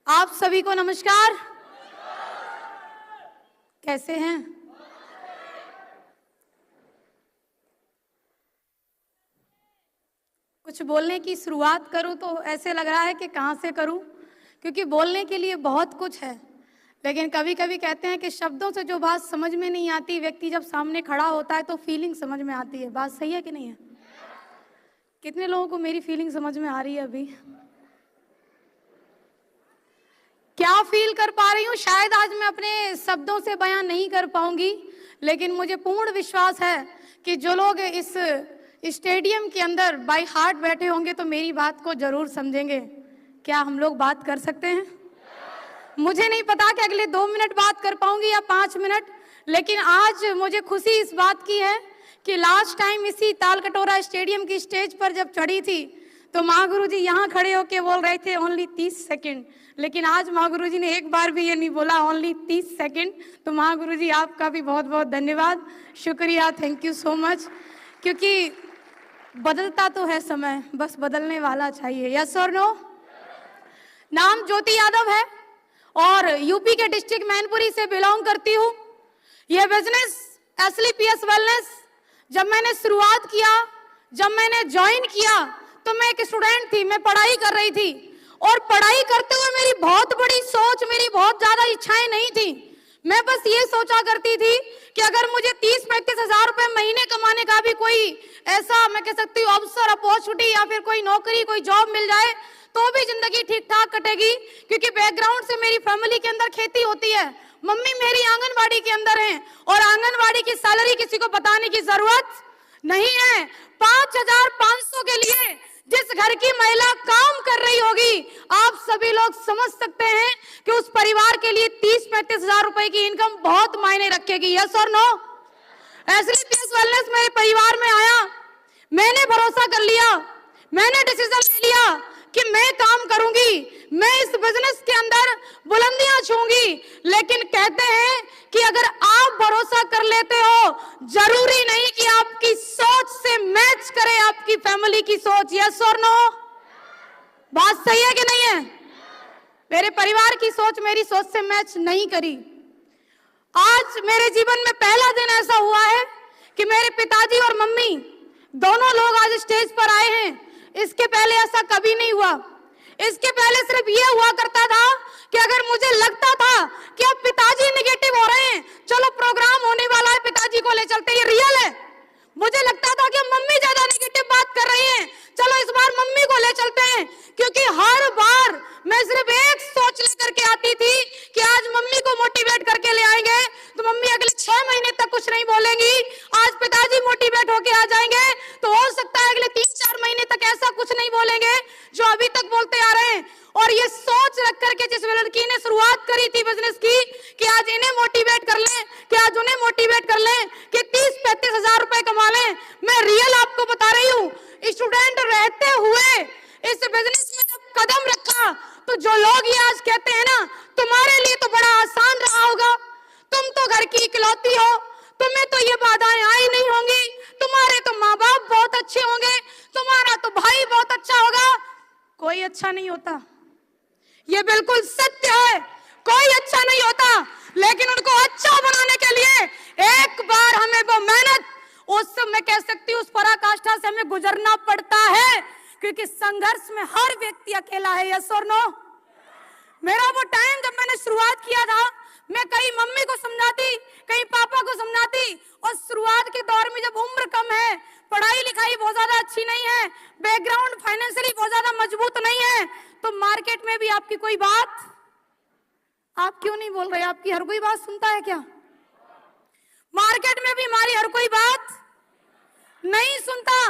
आप सभी को नमस्कार। कैसे हैं? कुछ बोलने की शुरुआत करूं तो ऐसे लग रहा है कि कहां से करूं, क्योंकि बोलने के लिए बहुत कुछ है, लेकिन कभी कभी कहते हैं कि शब्दों से जो बात समझ में नहीं आती, व्यक्ति जब सामने खड़ा होता है तो फीलिंग समझ में आती है। बात सही है कि नहीं है? कितने लोगों को मेरी फीलिंग समझ में आ रही है? अभी क्या फील कर पा रही हूँ शायद आज मैं अपने शब्दों से बयान नहीं कर पाऊंगी, लेकिन मुझे पूर्ण विश्वास है कि जो लोग इस स्टेडियम के अंदर बाय हार्ट बैठे होंगे तो मेरी बात को जरूर समझेंगे। क्या हम लोग बात कर सकते हैं? मुझे नहीं पता कि अगले 2 मिनट बात कर पाऊंगी या 5 मिनट, लेकिन आज मुझे खुशी इस बात की है कि लास्ट टाइम इसी तालकटोरा स्टेडियम की स्टेज पर जब चढ़ी थी तो माँ गुरु जी यहाँ खड़े होके बोल रहे थे ओनली 30 सेकंड, लेकिन आज माँ गुरु जी ने एक बार भी ये नहीं बोला ओनली 30 सेकंड। तो माँ गुरु जी आपका भी बहुत बहुत धन्यवाद, शुक्रिया, थैंक यू सो मच। क्योंकि बदलता तो है समय, बस बदलने वाला चाहिए। यस और नो? नाम ज्योति यादव है और यूपी के डिस्ट्रिक्ट मैनपुरी से बिलोंग करती हूँ। यह बिजनेस एसलीपीएस वेलनेस जब मैंने शुरुआत किया, जब मैंने ज्वाइन किया तो मैं एक स्टूडेंट थी, मैं पढ़ाई कर रही थी और पढ़ाई करते हुए मेरी बहुत बड़ी सोच, मेरी बहुत ज्यादा इच्छाएं नहीं थी। मैं बस ये सोचा करती थी कि अगर मुझे 30-35 हजार रुपए महीने कमाने का भी कोई ऐसा मैं कह सकती हूँ अवसर, अपॉर्चुनिटी या फिर कोई नौकरी, कोई जॉब मिल जाए तो भी जिंदगी ठीक ठाक कटेगी। क्योंकि बैकग्राउंड से मेरी फैमिली के अंदर खेती होती है, मम्मी मेरी आंगनवाड़ी के अंदर है और आंगनवाड़ी की सैलरी किसी को बताने की जरूरत नहीं है। 5,500 के लिए जिस घर की महिला काम कर रही होगी, आप सभी लोग समझ सकते हैं कि उस परिवार के लिए 30-35 हजार रुपए की इनकम बहुत मायने रखेगी। यस और नो? एसलीपीएस वेलनेस मेरे परिवार में आया, मैंने भरोसा कर लिया, मैंने डिसीजन ले लिया कि मैं काम करूंगी, मैं इस बिजनेस के अंदर बुलंदियां छूंगी। लेकिन कहते हैं कि अगर आप भरोसा कर लेते हो, जरूरी नहीं कि आपकी सोच से मैच करे आपकी फैमिली की सोच। यस और नो? बात सही है कि नहीं है? मेरे परिवार की सोच मेरी सोच से मैच नहीं करी। आज मेरे जीवन में पहला दिन ऐसा हुआ है कि मेरे पिताजी और मम्मी दोनों लोग आज स्टेज पर आए हैं। इसके पहले ऐसा कभी नहीं हुआ। इसके पहले सिर्फ ये हुआ करता था कि अगर मुझे लगता था कि अब पिताजी नेगेटिव हो रहे हैं, चलो प्रोग्राम होने वाला है, पिताजी को ले चलते, ये रियल है। मुझे लगता था कि मम्मी ज्यादा नेगेटिव बात कर रही हैं, चलो इस बार मम्मी को ले चलते हैं। क्योंकि हर बार मैं सिर्फ एक सोच लेकर के आती थी कि आज मम्मी को मोटिवेट करके ले आएंगे तो मम्मी अगले 6 महीने तक कुछ नहीं बोलेंगी। आज पिताजी मोटिवेट होके आ जाएंगे तो हो सकता है अगले 3-4 महीने तक ऐसा कुछ नहीं बोलेंगे जो अभी तक बोलते आ रहे हैं। और ये सोच रख करके जिस लड़की ने शुरुआत करी थी बिजनेस की कि आज इन्हें मोटिवेट कर लें, कि आज उन्हें मोटिवेट कर लें, कि 30-35 हजार रुपए कमा लें, मैं रियल आपको बता रही हूँ, स्टूडेंट रहते हुए इस बिजनेस में जब कदम रखा तो जो लोग ये आज कहते हैं ना तुम्हारे लिए तो बड़ा आसान रहा होगा, तुम तो घर की इकलौती हो, तुम्हें तो ये बाधाएं आई नहीं होंगी, तुम्हारे तो माँ बाप बहुत अच्छे होंगे, तुम्हारा तो भाई बहुत अच्छा होगा। कोई अच्छा नहीं होता, ये बिल्कुल सत्य है, कोई अच्छा नहीं होता। लेकिन उनको अच्छा बनाने के लिए एक बार हमें वो मेहनत, उस मैं कह सकती हूँ उस पराकाष्ठा से हमें गुजरना पड़ता है, क्योंकि संघर्ष में हर व्यक्ति अकेला है। यस और नो? मेरा वो टाइम जब मैंने शुरुआत किया था, मैं कहीं मम्मी को समझाती, कहीं पापा को समझाती, और शुरुआत के दौर में जब उम्र कम है, पढ़ाई लिखाई बहुत ज्यादा अच्छी नहीं है, बैकग्राउंड फाइनेंशियली बहुत ज्यादा मजबूत नहीं है, तो मार्केट में भी आपकी कोई बात, आप क्यों नहीं बोल रहे? आपकी हर कोई बात सुनता है क्या? मार्केट में भी हमारी हर कोई बात नहीं सुनता।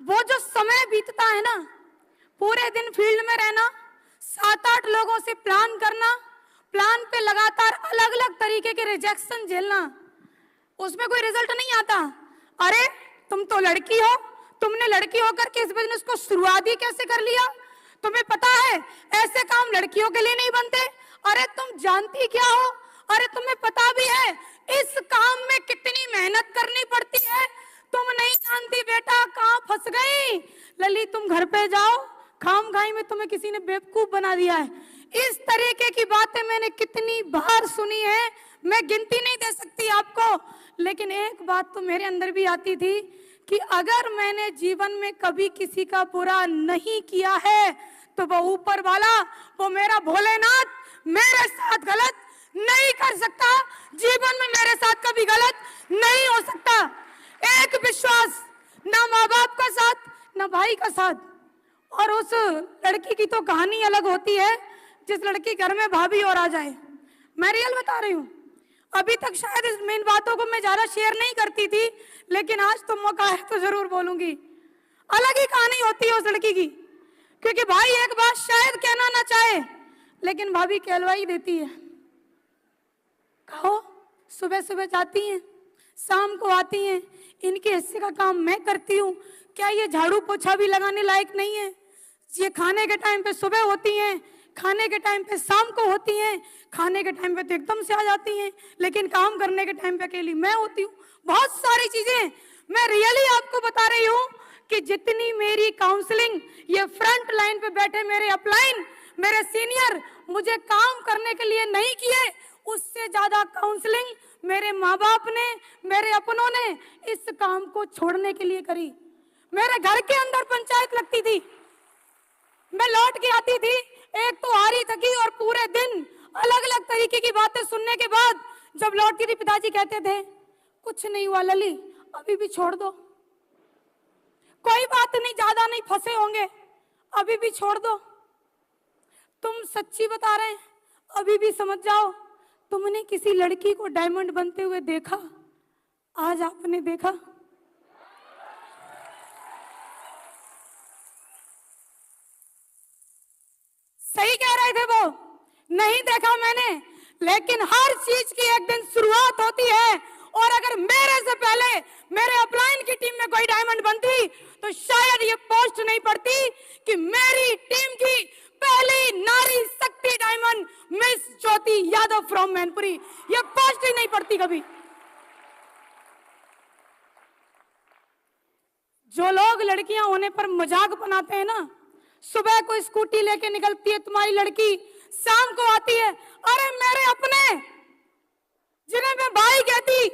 वो जो समय बीतता है ना, पूरे दिन फील्ड में रहना, 7-8 लोगों से प्लान करना, प्लान पे लगातार अलग अलग तरीके के रिजेक्शन झेलना, उसमें कोई रिजल्ट नहीं आता। अरे तुम तो लड़की हो, तुमने लड़की होकर के इस बिजनेस को शुरुआत ही कैसे कर लिया? तुम्हें पता है ऐसे काम लड़कियों के लिए नहीं बनते। अरे तुम जानती क्या हो? अरे तुम्हें पता भी है इस काम में कितनी मेहनत करनी पड़ती है? तुम नहीं जानती बेटा, कहाँ फंस गई लली। तुम घर पे जाओ, खाम खाई में तुम्हें किसी ने बेवकूफ बना दिया है। इस तरीके की बातें मैंने कितनी बार सुनी है, मैं गिनती नहीं दे सकती आपको। लेकिन एक बात तो मेरे अंदर भी आती थी कि अगर मैंने जीवन में कभी किसी का बुरा नहीं किया है तो वो ऊपर वाला, वो मेरा भोलेनाथ मेरे साथ गलत नहीं कर सकता। जीवन में मेरे साथ कभी गलत नहीं हो सकता। एक विश्वास, ना माँ बाप का साथ, ना भाई का साथ। और उस लड़की की तो कहानी अलग होती है जिस लड़की घर में भाभी और आ जाए। मैं रियल बता रही हूँ। अभी तक शायद इस मेन बातों को मैं ज्यादा शेयर नहीं करती थी, लेकिन आज तो मौका है तो जरूर बोलूंगी। अलग ही कहानी होती है उस लड़की की, क्योंकि भाई एक बात शायद कहना ना चाहे, लेकिन भाभी कहलवाई देती है। कहो, सुबह सुबह जाती हैं, शाम को आती हैं, इनके हिस्से का काम मैं करती हूँ, क्या ये झाड़ू पोछा भी लगाने लायक नहीं है? ये खाने के टाइम पे सुबह होती हैं, खाने के टाइम पे शाम को होती हैं, खाने के टाइम पे तो एकदम से आ जाती हैं, लेकिन काम करने के टाइम पे अकेली मैं होती हूँ। बहुत सारी चीजें मैं रियली आपको बता रही हूँ कि जितनी मेरी काउंसलिंग ये फ्रंट लाइन पे बैठे मेरे अपलाइन, मेरे सीनियर मुझे काम करने के लिए नहीं किए, उससे ज्यादा काउंसलिंग मेरे माँ बाप ने, मेरे अपनों ने इस काम को छोड़ने के लिए करी। मेरे घर के अंदर पंचायत लगती थी, मैं लौट के आती थी, एक तो हारी थकी और पूरे दिन अलग अलग तरीके की बातें सुनने के बाद जब लौटती थी, पिताजी कहते थे कुछ नहीं हुआ लली, अभी भी छोड़ दो, कोई बात नहीं, ज्यादा नहीं फंसे होंगे, अभी भी छोड़ दो, तुम सच्ची बता रहे हैं, अभी भी समझ जाओ, तुमने किसी लड़की को डायमंड बनते हुए देखा? आज आपने देखा? सही कह रहे थे वो, नहीं देखा मैंने, लेकिन हर चीज की एक दिन शुरुआत होती है। और अगर मेरे से पहले मेरे अपलाइन की टीम में कोई डायमंड बनती तो शायद ये पोस्ट नहीं पड़ती कि मेरी टीम की पहली नारी शक्ति diamond miss Jyoti Yadav from Mainpuri, ये पोस्ट ही नहीं पड़ती कभी। जो लोग लड़कियां होने पर मजाक बनाते हैं ना, सुबह को स्कूटी लेके निकलती है तुम्हारी लड़की, शाम को आती है, अरे मेरे अपने, जिन्हें मैं भाई कहती,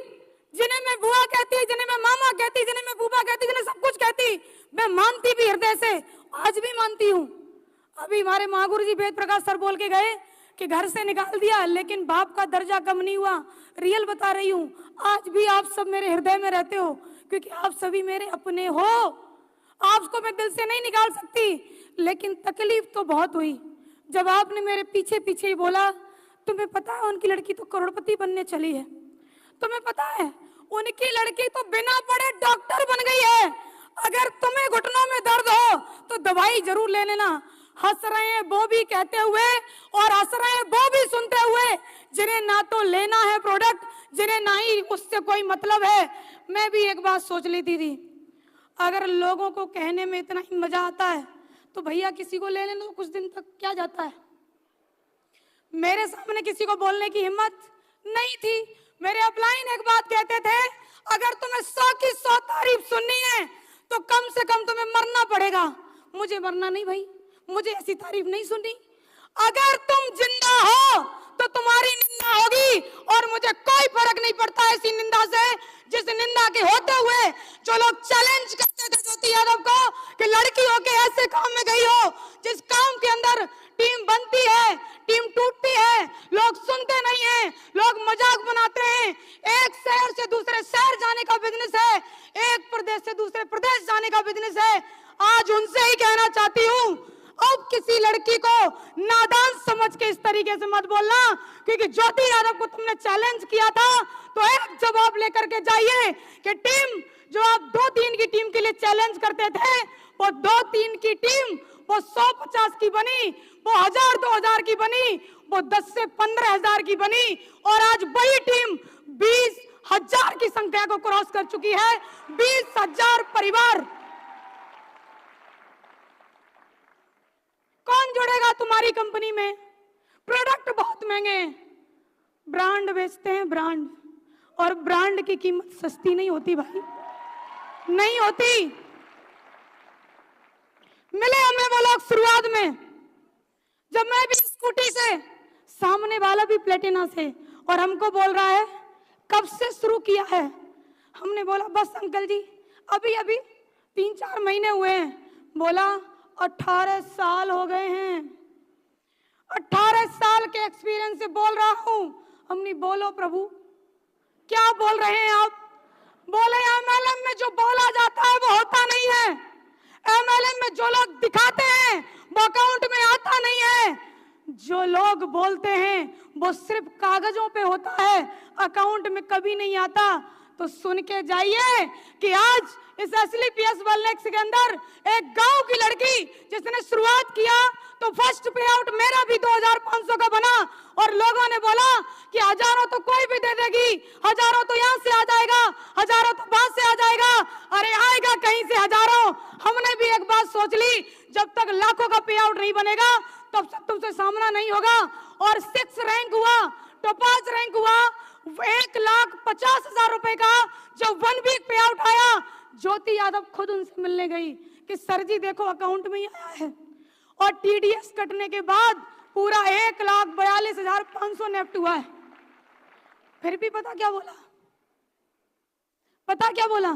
जिन्हें मैं बुआ कहती, जिन्हें मैं मामा कहती, जिन्हें मैं बूबा कहती, जिन्हें सब कुछ कहती, मैं मानती भी हृदय से, आज भी मानती हूँ। अभी हमारे महागुरु जी वेद प्रकाश सर बोल के गए कि घर से निकाल दिया लेकिन बाप का दर्जा कम नहीं हुआ। रियल बता रही हूँ, आज भी आप सब मेरे हृदय में रहते हो, क्योंकि आप सभी मेरे अपने हो। आपको मैं दिल से नहीं निकाल सकती, लेकिन तकलीफ तो बहुत हुई जब आपने मेरे पीछे पीछे ही बोला, तुम्हें पता है उनकी लड़की तो करोड़पति बनने चली है, तुम्हें पता है उनकी लड़की तो बिना पढ़े डॉक्टर बन गई है, अगर तुम्हें घुटनों में दर्द हो तो दवाई जरूर ले लेना। हंस रहे हैं वो भी कहते हुए और हंस रहे हैं वो भी सुनते हुए, जिन्हें ना तो लेना है प्रोडक्ट, जिन्हें ना ही उससे कोई मतलब है। मैं भी एक बात सोच लेती थी, अगर लोगों को कहने में इतना ही मजा आता है तो भैया किसी को ले लेना तो कुछ दिन तक क्या जाता है। मेरे सामने किसी को बोलने की हिम्मत नहीं थी। मेरे अपलाइन एक बात कहते थे, अगर तुम्हें 100 की 100 तारीफ सुननी है तो कम से कम तुम्हें मरना पड़ेगा। मुझे मरना नहीं भाई, मुझे ऐसी तारीफ नहीं सुननी। अगर तुम जिंदा हो तो तुम्हारी निंदा होगी और मुझे कोई फर्क नहीं पड़ता ऐसी निंदा से, जिस निंदा के होते हुए जो लोग चैलेंज करते थे ज्योति यादव को कि लड़की होके ऐसे काम में गई हो जिस काम के अंदर टीम बनती है, टीम टूटती है, लोग सुनते नहीं हैं, लोग मजाक बनाते हैं। एक शहर से दूसरे शहर जाने का बिजनेस है, एक प्रदेश से दूसरे प्रदेश जाने का बिजनेस है। आज उनसे ही कहना चाहती हूँ, अब किसी लड़की को नादान समझ के इस तरीके से मत बोलना, क्योंकि ज्योति यादव को तुमने चैलेंज किया था तो एक जवाब लेकर के जाइए कि टीम जो आप 2-3 की टीम के लिए चैलेंज करते थे, वो 2-3 की टीम वो 100-50 की बनी, वो 1000-2000 की बनी, वो 10 से 15,000 की बनी, और आज वही टीम 20,000 की संख्या को क्रॉस कर चुकी है। 20,000 परिवार। कौन जुड़ेगा तुम्हारी कंपनी में? प्रोडक्ट बहुत महंगे हैं, ब्रांड बेचते हैं, ब्रांड, और ब्रांड की कीमत सस्ती नहीं होती भाई, नहीं होती। मिले हमें वो लोग शुरुआत में, जब मैं भी स्कूटी से, सामने वाला भी प्लेटिना से, और हमको बोल रहा है कब से शुरू किया है। हमने बोला बस अंकल जी अभी अभी 3-4 महीने हुए हैं। बोला 18 साल हो गए हैं, 18 साल के एक्सपीरियंस से बोल रहा हूं। हमने बोलो प्रभु क्या बोल रहे हैं आप? बोले एमएलएम में जो बोला जाता है वो होता नहीं है, एमएलएम में जो लोग दिखाते हैं वो अकाउंट में आता नहीं है, जो लोग बोलते हैं वो सिर्फ कागजों पे होता है, अकाउंट में कभी नहीं आता। तो सुन के जाइए कि आज इस एसलीपीएस वेलनेस के अंदर एक गांव की लड़की जिसने शुरुआत किया तो फर्स्ट पे आउट मेरा भी 2500 का बना, और लोगों ने बोला कि हजारों तो कोई भी दे देगी, हजारों तो यहाँ से आ जाएगा, हजारों तो बाहर से आ जाएगा। अरे आएगा कहीं से हजारों। हमने भी एक बात सोच ली, जब तक लाखों का पे आउट नहीं बनेगा तब तक तुमसे सामना नहीं होगा। और 6 रैंक हुआ, टॉपाज रैंक हुआ, 1,50,000 रुपए का जब 1 वीक पे आउट आया, ज्योति यादव खुद उनसे मिलने गई कि सर जी देखो अकाउंट में ही आया है, और टीडीएस कटने के बाद पूरा 1,42,500 नेफ्ट हुआ है। फिर भी पता क्या बोला? पता क्या बोला?